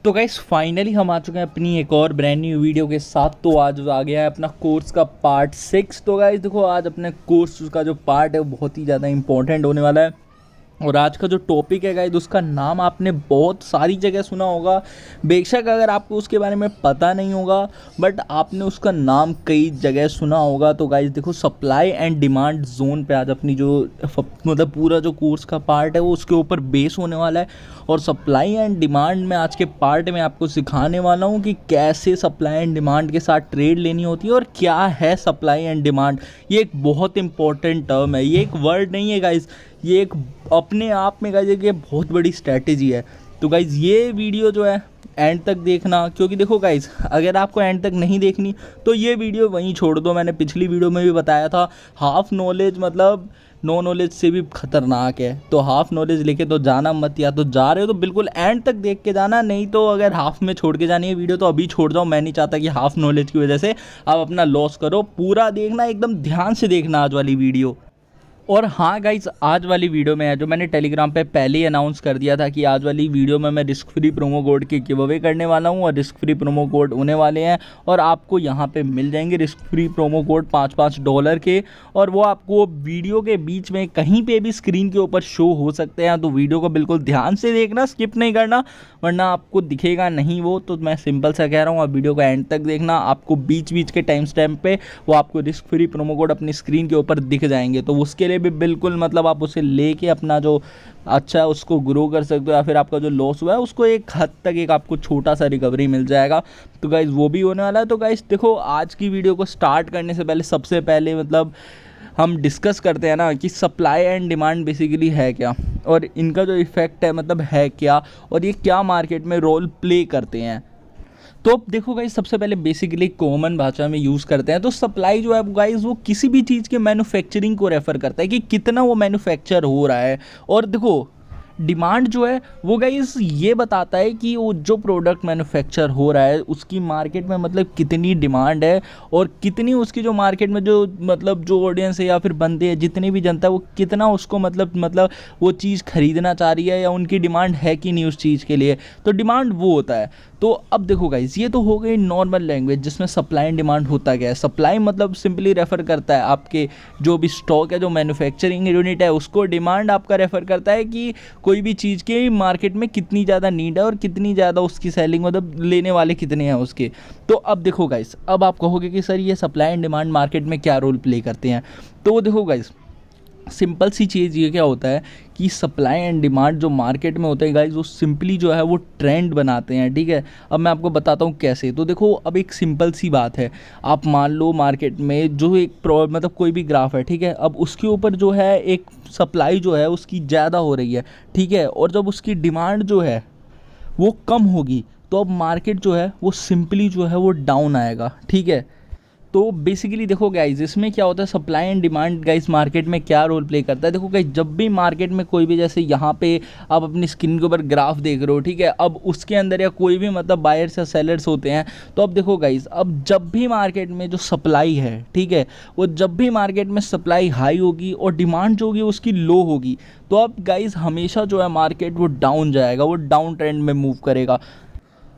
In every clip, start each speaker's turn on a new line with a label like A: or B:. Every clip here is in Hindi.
A: तो गाइस फाइनली हम आ चुके हैं अपनी एक और ब्रांड न्यू वीडियो के साथ। तो आज आ गया है अपना कोर्स का पार्ट 6। तो गाइस देखो आज अपने कोर्स का जो पार्ट है वो बहुत ही ज़्यादा इंपॉर्टेंट होने वाला है। और आज का जो टॉपिक है गाइस उसका नाम आपने बहुत सारी जगह सुना होगा, बेशक अगर आपको उसके बारे में पता नहीं होगा बट आपने उसका नाम कई जगह सुना होगा। तो गाइस देखो सप्लाई एंड डिमांड जोन पे आज अपनी जो मतलब पूरा जो कोर्स का पार्ट है वो उसके ऊपर बेस होने वाला है। और सप्लाई एंड डिमांड में आज के पार्ट में आपको सिखाने वाला हूँ कि कैसे सप्लाई एंड डिमांड के साथ ट्रेड लेनी होती है और क्या है सप्लाई एंड डिमांड। ये एक बहुत इंपॉर्टेंट टर्म है, ये एक वर्ड नहीं है गाइस, ये एक अपने आप में गाइस ये बहुत बड़ी स्ट्रैटेजी है। तो गाइस ये वीडियो जो है एंड तक देखना, क्योंकि देखो गाइस अगर आपको एंड तक नहीं देखनी तो ये वीडियो वहीं छोड़ दो। मैंने पिछली वीडियो में भी बताया था हाफ नॉलेज मतलब नो नॉलेज से भी खतरनाक है। तो हाफ नॉलेज लेके तो जाना मत, या तो जा रहे हो तो बिल्कुल एंड तक देख के जाना, नहीं तो अगर हाफ में छोड़ के जानी है वीडियो तो अभी छोड़ जाओ। मैं नहीं चाहता कि हाफ नॉलेज की वजह से आप अपना लॉस करो। पूरा देखना, एकदम ध्यान से देखना आज वाली वीडियो। और हाँ गाइज आज वाली वीडियो में है जो मैंने टेलीग्राम पे पहले ही अनाउंस कर दिया था कि आज वाली वीडियो में मैं रिस्क फ्री प्रोमो कोड के गिव अवे करने वाला हूँ। और रिस्क फ्री प्रोमो कोड होने वाले हैं और आपको यहाँ पे मिल जाएंगे रिस्क फ्री प्रोमो कोड $5 के। और वो आपको वीडियो के बीच में कहीं पे भी स्क्रीन के ऊपर शो हो सकते हैं। तो वीडियो को बिल्कुल ध्यान से देखना, स्किप नहीं करना वरना आपको दिखेगा नहीं वो। तो मैं सिंपल सा कह रहा हूँ आप वीडियो को एंड तक देखना, आपको बीच बीच के टाइम स्टैम्प पे वो आपको रिस्क फ्री प्रोमो कोड अपनी स्क्रीन के ऊपर दिख जाएंगे। तो उसके भी बिल्कुल मतलब आप उसे लेके अपना जो अच्छा है उसको ग्रो कर सकते हो, या फिर आपका जो लॉस हुआ है उसको एक हद तक एक आपको छोटा सा रिकवरी मिल जाएगा। तो गाइज वो भी होने वाला है। तो गाइज देखो आज की वीडियो को स्टार्ट करने से पहले सबसे पहले मतलब हम डिस्कस करते हैं ना कि सप्लाई एंड डिमांड बेसिकली है क्या और इनका जो इफ़ेक्ट है मतलब है क्या और ये क्या मार्केट में रोल प्ले करते हैं। तो अब देखो गाइस सबसे पहले बेसिकली कॉमन भाषा में यूज़ करते हैं तो सप्लाई जो है गाइस वो किसी भी चीज़ के मैन्युफैक्चरिंग को रेफ़र करता है कि कितना वो मैन्युफैक्चर हो रहा है। और देखो डिमांड जो है वो गाइस ये बताता है कि वो जो प्रोडक्ट मैन्युफैक्चर हो रहा है उसकी मार्केट में मतलब कितनी डिमांड है और कितनी उसकी जो मार्केट में जो मतलब जो ऑडियंस है या फिर बंदे हैं जितनी भी जनता है वो कितना उसको मतलब वो चीज़ खरीदना चाह रही है या उनकी डिमांड है कि नहीं उस चीज़ के लिए। तो डिमांड वो होता है। तो अब देखो गाइस ये तो हो गई नॉर्मल लैंग्वेज जिसमें सप्लाई एंड डिमांड होता क्या है। सप्लाई मतलब सिंपली रेफ़र करता है आपके जो भी स्टॉक है, जो मैन्युफैक्चरिंग यूनिट है उसको। डिमांड आपका रेफ़र करता है कि कोई भी चीज़ के मार्केट में कितनी ज़्यादा नीड है और कितनी ज़्यादा उसकी सेलिंग मतलब लेने वाले कितने हैं उसके। तो अब देखो गाइस अब आप कहोगे कि सर ये सप्लाई एंड डिमांड मार्केट में क्या रोल प्ले करते हैं। तो देखो गाइस सिंपल सी चीज़ ये क्या होता है कि सप्लाई एंड डिमांड जो मार्केट में होते हैं गाइस वो सिंपली जो है वो ट्रेंड बनाते हैं। ठीक है, अब मैं आपको बताता हूँ कैसे। तो देखो अब एक सिंपल सी बात है, आप मान लो मार्केट में जो एक मतलब कोई भी ग्राफ है, ठीक है, अब उसके ऊपर जो है एक सप्लाई जो है उसकी ज़्यादा हो रही है, ठीक है, और जब उसकी डिमांड जो है वो कम होगी तो अब मार्केट जो है वो सिंपली जो है वो डाउन आएगा। ठीक है, तो बेसिकली देखो गाइज इसमें क्या होता है supply and demand guys market में क्या रोल प्ले करता है। देखो गाइज जब भी मार्केट में कोई भी जैसे यहाँ पे आप अपनी स्क्रीन के ऊपर ग्राफ देख रहे हो, ठीक है, अब उसके अंदर या कोई भी मतलब बायर्स या सेलर्स होते हैं। तो अब देखो गाइज अब जब भी मार्केट में जो सप्लाई है, ठीक है, वो जब भी मार्केट में सप्लाई हाई होगी और डिमांड जो होगी उसकी लो होगी तो अब गाइज हमेशा जो है मार्केट वो डाउन जाएगा, वो डाउन ट्रेंड में मूव करेगा।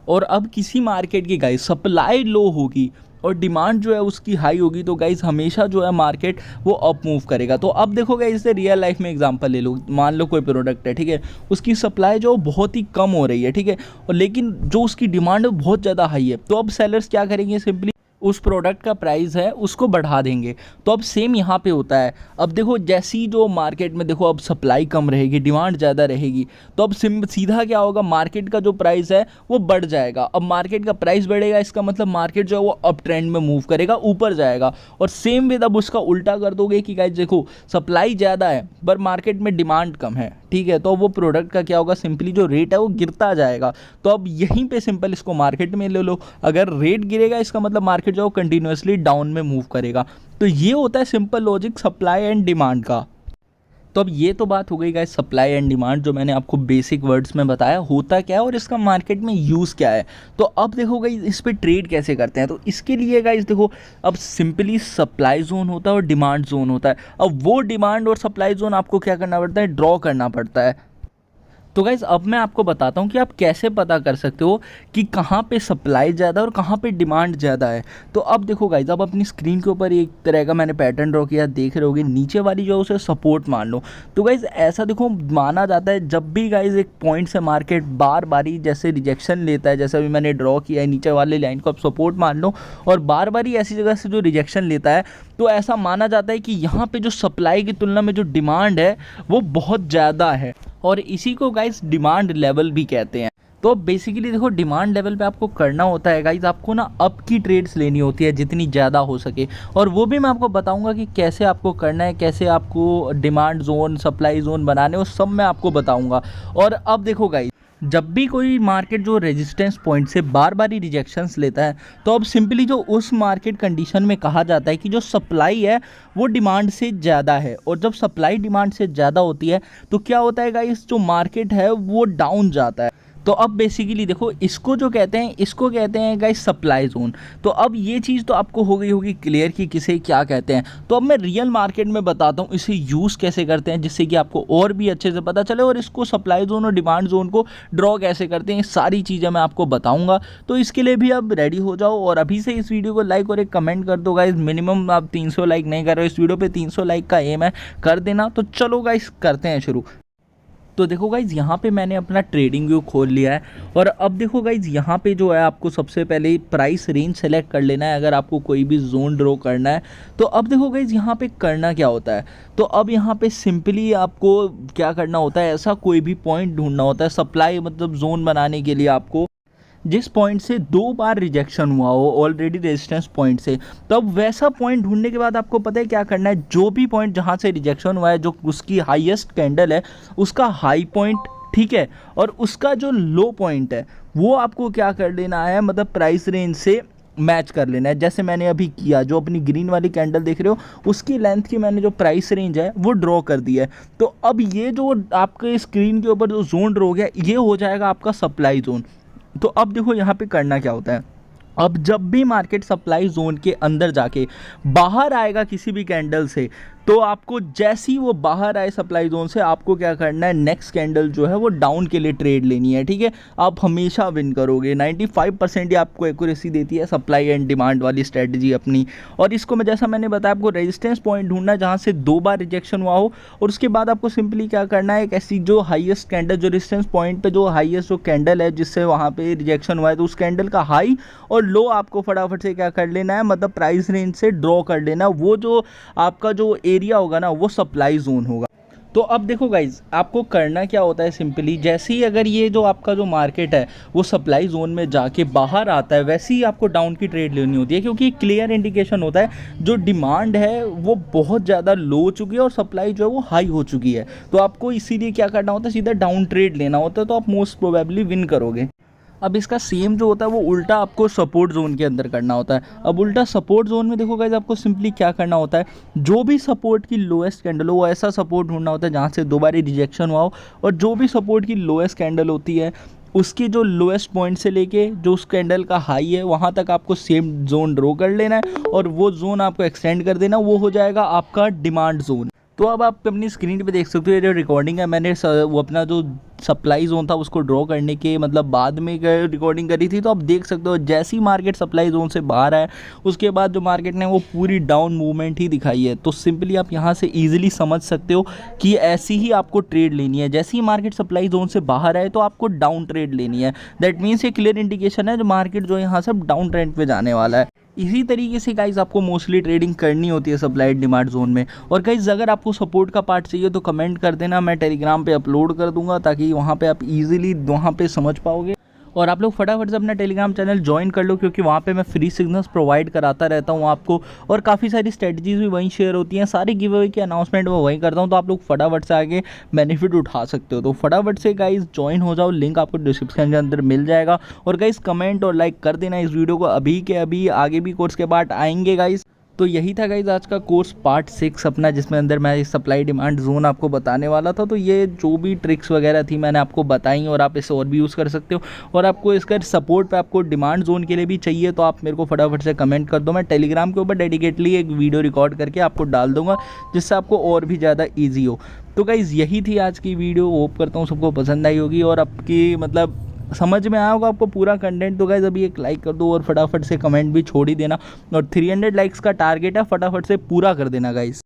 A: और अब किसी मार्केट की गाइज सप्लाई लो होगी और डिमांड जो है उसकी हाई होगी तो गाइस हमेशा जो है मार्केट वो अप मूव करेगा। तो अब देखो गाइस इससे रियल लाइफ में एग्जांपल ले लो, मान लो कोई प्रोडक्ट है, ठीक है, उसकी सप्लाई जो बहुत ही कम हो रही है, ठीक है, और लेकिन जो उसकी डिमांड बहुत ज़्यादा हाई है। तो अब सेलर्स क्या करेंगे, सिंपली उस प्रोडक्ट का प्राइस है उसको बढ़ा देंगे। तो अब सेम यहाँ पे होता है। अब देखो जैसी जो मार्केट में देखो अब सप्लाई कम रहेगी, डिमांड ज़्यादा रहेगी, तो अब सीधा क्या होगा, मार्केट का जो प्राइस है वो बढ़ जाएगा। अब मार्केट का प्राइस बढ़ेगा इसका मतलब मार्केट जो है वो अप ट्रेंड में मूव करेगा, ऊपर जाएगा। और सेम विद अब उसका उल्टा कर दोगे कि गाइस देखो सप्लाई ज़्यादा है पर मार्केट में डिमांड कम है, ठीक है, तो वो प्रोडक्ट का क्या होगा, सिंपली जो रेट है वो गिरता जाएगा। तो अब यहीं पे सिंपल इसको मार्केट में ले लो, अगर रेट गिरेगा इसका मतलब मार्केट जो कंटिन्यूअसली डाउन में मूव करेगा। तो ये होता है simple logic supply and demand का। तो अब ये तो बात हो गई गाइस सप्लाई एंड डिमांड जो मैंने आपको बेसिक वर्ड्स में बताया होता क्या है और इसका मार्केट में यूज़ क्या है। तो अब देखो गाइस इस पे ट्रेड कैसे करते हैं। तो इसके लिए गाइस देखो अब सिंपली सप्लाई जोन होता है और डिमांड जोन होता है। अब वो डिमांड और सप्लाई जोन आपको क्या करना पड़ता है, ड्रॉ करना पड़ता है। तो गाइज़ अब मैं आपको बताता हूँ कि आप कैसे पता कर सकते हो कि कहाँ पे सप्लाई ज़्यादा है और कहाँ पे डिमांड ज़्यादा है। तो अब देखो गाइज़, अब अपनी स्क्रीन के ऊपर एक तरह का मैंने पैटर्न ड्रॉ किया, देख रहे होगे नीचे वाली जो है उसे सपोर्ट मान लो। तो गाइज़ ऐसा देखो माना जाता है जब भी गाइज़ एक पॉइंट से मार्केट बार बारी जैसे रिजेक्शन लेता है, जैसे अभी मैंने ड्रॉ किया है नीचे वाले लाइन को आप सपोर्ट मान लो, और बार बारी ऐसी जगह से जो रिजेक्शन लेता है, तो ऐसा माना जाता है कि यहाँ पे जो सप्लाई की तुलना में जो डिमांड है वो बहुत ज़्यादा है, और इसी को गाइस डिमांड लेवल भी कहते हैं। तो बेसिकली देखो डिमांड लेवल पे आपको करना होता है गाइस, आपको ना अप की ट्रेड्स लेनी होती है जितनी ज़्यादा हो सके, और वो भी मैं आपको बताऊंगा कि कैसे आपको करना है, कैसे आपको डिमांड जोन सप्लाई जोन बनाने, वो सब मैं आपको बताऊंगा। और अब देखो गाइस, जब भी कोई मार्केट जो रेजिस्टेंस पॉइंट से बार बार ही रिजेक्शंस लेता है, तो अब सिंपली जो उस मार्केट कंडीशन में कहा जाता है कि जो सप्लाई है वो डिमांड से ज़्यादा है, और जब सप्लाई डिमांड से ज़्यादा होती है तो क्या होता है गाइस, जो मार्केट है वो डाउन जाता है। तो अब बेसिकली देखो इसको जो कहते हैं, इसको कहते हैं गाइस सप्लाई जोन। तो अब ये चीज़ तो आपको हो गई होगी क्लियर कि किसे क्या कहते हैं। तो अब मैं रियल मार्केट में बताता हूँ इसे यूज़ कैसे करते हैं, जिससे कि आपको और भी अच्छे से पता चले, और इसको सप्लाई जोन और डिमांड जोन को ड्रॉ कैसे करते हैं, सारी चीज़ें मैं आपको बताऊँगा। तो इसके लिए भी अब रेडी हो जाओ, और अभी से इस वीडियो को लाइक और एक कमेंट कर दो गाइस। मिनिमम आप 300 लाइक नहीं कर रहे हो, इस वीडियो पर 300 लाइक का एम है, कर देना। तो चलो गाइस करते हैं शुरू। तो देखो गाइज़ यहाँ पे मैंने अपना ट्रेडिंग व्यू खोल लिया है, और अब देखो गाइज़ यहाँ पे जो है आपको सबसे पहले प्राइस रेंज सेलेक्ट कर लेना है अगर आपको कोई भी जोन ड्रॉ करना है। तो अब देखो गाइज़ यहाँ पे करना क्या होता है, तो अब यहाँ पे सिंपली आपको क्या करना होता है, ऐसा कोई भी पॉइंट ढूंढना होता है सप्लाई मतलब जोन बनाने के लिए आपको, जिस पॉइंट से 2 बार रिजेक्शन हुआ हो ऑलरेडी रेजिस्टेंस पॉइंट से। तो अब वैसा पॉइंट ढूंढने के बाद आपको पता है क्या करना है, जो भी पॉइंट जहां से रिजेक्शन हुआ है, जो उसकी हाईएस्ट कैंडल है उसका हाई पॉइंट, ठीक है, और उसका जो लो पॉइंट है वो आपको क्या कर लेना है, मतलब प्राइस रेंज से मैच कर लेना है। जैसे मैंने अभी किया, जो अपनी ग्रीन वाली कैंडल देख रहे हो उसकी लेंथ की मैंने जो प्राइस रेंज है वो ड्रॉ कर दी है। तो अब ये जो आपके स्क्रीन के ऊपर जो जोन ड्रॉ हो गया, ये हो जाएगा आपका सप्लाई जोन। तो अब देखो यहाँ पे करना क्या होता है, अब जब भी मार्केट सप्लाई जोन के अंदर जाके बाहर आएगा किसी भी कैंडल से, तो आपको जैसे ही वो बाहर आए सप्लाई जोन से, आपको क्या करना है, नेक्स्ट कैंडल जो है वो डाउन के लिए ट्रेड लेनी है, ठीक है। आप हमेशा विन करोगे, 95% ही आपको एक्यूरेसी देती है सप्लाई एंड डिमांड वाली स्ट्रेटजी अपनी। और इसको मैं जैसा मैंने बताया, आपको रेजिस्टेंस पॉइंट ढूंढना है जहाँ से 2 बार रिजेक्शन हुआ हो, और उसके बाद आपको सिंपली क्या करना है, एक ऐसी जो हाईएस्ट कैंडल, जो रेजिस्टेंस पॉइंट पे जो हाईएस्ट जो कैंडल है जिससे वहाँ पे रिजेक्शन हुआ है, तो उस कैंडल का हाई और लो आपको फटाफट से क्या कर लेना है, मतलब प्राइस रेंज से ड्रॉ कर लेना। वो जो आपका जो एरिया होगा ना वो सप्लाई जोन होगा। तो अब देखो गाइज, आपको करना क्या होता है, सिंपली जैसे ही अगर ये जो आपका जो मार्केट है वो सप्लाई जोन में जाके बाहर आता है, वैसे ही आपको डाउन की ट्रेड लेनी होती है, क्योंकि क्लियर इंडिकेशन होता है जो डिमांड है वो बहुत ज़्यादा लो हो चुकी है और सप्लाई जो है वो हाई हो चुकी है। तो आपको इसीलिए क्या करना होता है, सीधा डाउन ट्रेड लेना होता है, तो आप मोस्ट प्रोबेबली विन करोगे। अब इसका सेम जो होता है वो उल्टा आपको सपोर्ट जोन के अंदर करना होता है। अब उल्टा सपोर्ट जोन में देखो गाइस, आपको सिंपली क्या करना होता है, जो भी सपोर्ट की लोएस्ट कैंडल हो वो ऐसा सपोर्ट ढूंढना होता है जहाँ से 2 बार रिजेक्शन हुआ हो, और जो भी सपोर्ट की लोएस्ट कैंडल होती है उसकी जो लोएस्ट पॉइंट से लेके जो उस कैंडल का हाई है वहाँ तक आपको सेम जोन ड्रॉ कर लेना है, और वो जोन आपको एक्सटेंड कर देना, वो हो जाएगा आपका डिमांड जोन। तो अब आप अपनी स्क्रीन पे देख सकते हो, ये जो रिकॉर्डिंग है मैंने वो अपना जो सप्लाई जोन था उसको ड्रॉ करने के मतलब बाद में रिकॉर्डिंग करी थी। तो आप देख सकते हो जैसी मार्केट सप्लाई जोन से बाहर आए उसके बाद जो मार्केट ने वो पूरी डाउन मूवमेंट ही दिखाई है। तो सिंपली आप यहाँ से ईजिली समझ सकते हो कि ऐसी ही आपको ट्रेड लेनी है। जैसे ही मार्केट सप्लाई जोन से बाहर आए तो आपको डाउन ट्रेड लेनी है। दैट मीन्स ये क्लियर इंडिकेशन है जो मार्केट जो यहाँ से डाउन ट्रेंड पे जाने वाला है। इसी तरीके से गाइज आपको मोस्टली ट्रेडिंग करनी होती है सप्लाई डिमांड जोन में। और गाइज अगर आपको सपोर्ट का पार्ट चाहिए तो कमेंट कर देना, मैं टेलीग्राम पे अपलोड कर दूंगा ताकि वहाँ पे आप इजीली वहाँ पे समझ पाओगे। और आप लोग फटाफट से अपना टेलीग्राम चैनल ज्वाइन कर लो, क्योंकि वहाँ पे मैं फ्री सिग्नल्स प्रोवाइड कराता रहता हूँ आपको, और काफ़ी सारी स्ट्रेटजीज भी वहीं शेयर होती हैं। सारी गिव अवे की अनाउंसमेंट मैं वहीं करता हूँ, तो आप लोग फटाफट से आगे बेनिफिट उठा सकते हो। तो फटाफट से गाइज ज्वाइन हो जाओ, लिंक आपको डिस्क्रिप्शन के अंदर मिल जाएगा। और गाइज कमेंट और लाइक कर देना इस वीडियो को, अभी के अभी आगे भी कोर्स के बाद आएंगे गाइज। तो यही था गाइज आज का कोर्स पार्ट 6 अपना, जिसमें अंदर मैं सप्लाई डिमांड जोन आपको बताने वाला था। तो ये जो भी ट्रिक्स वगैरह थी मैंने आपको बताई, और आप इसे और भी यूज़ कर सकते हो। और आपको इसका सपोर्ट पे आपको डिमांड जोन के लिए भी चाहिए तो आप मेरे को फटाफट से कमेंट कर दो। मैं टेलीग्राम के ऊपर डेडिकेटली एक वीडियो रिकॉर्ड करके आपको डाल दूंगा, जिससे आपको और भी ज़्यादा ईजी हो। तो गाइज़ यही थी आज की वीडियो, होप करता हूँ सबको पसंद आई होगी और आपकी मतलब समझ में आया होगा आपको पूरा कंटेंट। तो गाइस अभी एक लाइक कर दो और फटाफट से कमेंट भी छोड़ ही देना, और 300 लाइक्स का टारगेट है, फटाफट से पूरा कर देना गाइस।